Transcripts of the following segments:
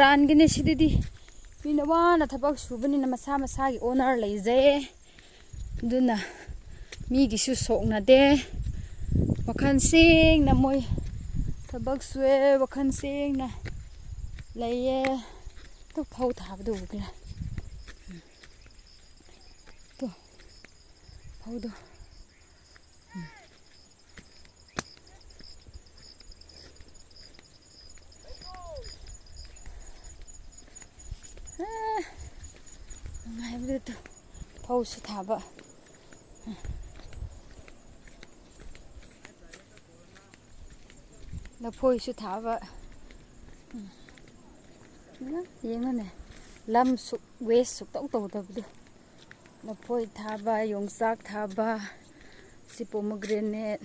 ꯁꯦꯔꯥꯟꯒꯤꯅꯦ ꯁꯤꯗꯗꯤ ꯃꯤꯅ ꯋꯥꯅ ꯊꯕꯛ ꯁꯨꯕꯅꯤꯅ ꯃꯁꯥ ꯃꯁꯥꯒꯤ ꯑꯣꯅꯔ ꯂꯩꯖꯩ ꯑꯗꯨꯅ ꯃꯤꯒꯤꯁꯨ ꯁꯣꯛꯅꯗꯦ ꯋꯥꯈꯜ ꯁꯦꯡꯅ ꯃꯣꯏ ꯊꯕꯛ ꯁꯨꯑꯦ ꯋꯥꯈꯜ ꯁꯦꯡꯅ ꯂꯩꯌꯦ ꯇꯨ ꯐꯧ ꯊꯥꯕꯗꯨ ꯎꯕ꯭ꯔꯥ ꯇꯨ ꯐꯧꯗꯣ ꯅꯨꯡꯉꯥꯏꯕꯗꯨ ꯇꯨ ꯐꯧꯁꯨ ꯊꯥꯕ ꯂꯐꯣꯏꯁꯨ ꯊꯥꯕ ꯌꯦꯡꯉꯨꯅꯦ ꯂꯝ ꯋꯦꯁ ꯁꯨꯛꯇꯧ ꯇꯧꯗꯕꯗꯣ ꯂꯐꯣꯏ ꯊꯥꯕ ꯌꯣꯡꯆꯥꯛ ꯊꯥꯕ ꯁꯤ ꯄꯣꯃꯒ꯭ꯔꯦꯅꯦꯠ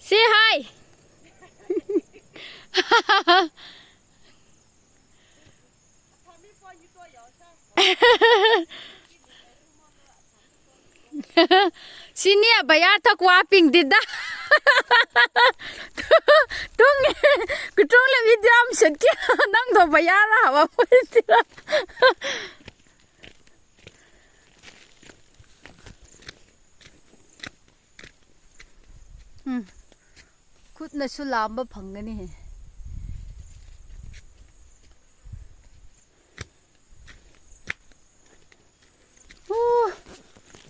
Say hi. Sini ya bayar tak waping dida. Tung kutung le vidam sedkya nang do bayar hawa putira. Khutna su lamba phangani. Oh,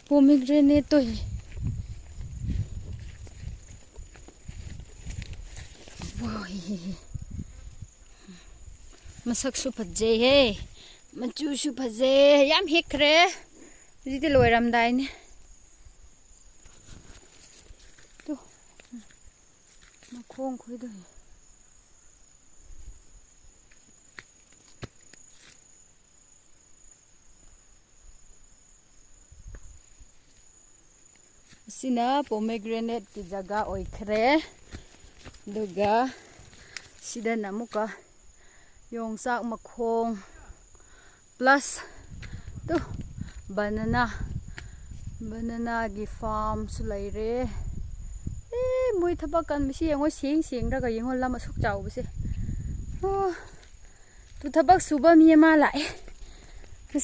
pomegranate to hi. Wow. Masak su phajai he. Machu su phajai. Yam hekre. Jiti loiram dai ne. Khong khoi do sina pomegranate ki jaga oikhre duga sida namuka yongsak makhong plus to banana gi farm su laire mui thaba kan mi si ngoi sing ra ga yengol lam asuk chaw bse tu thabak suba mi ma lai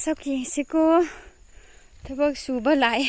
sak ki siko thabak suba lai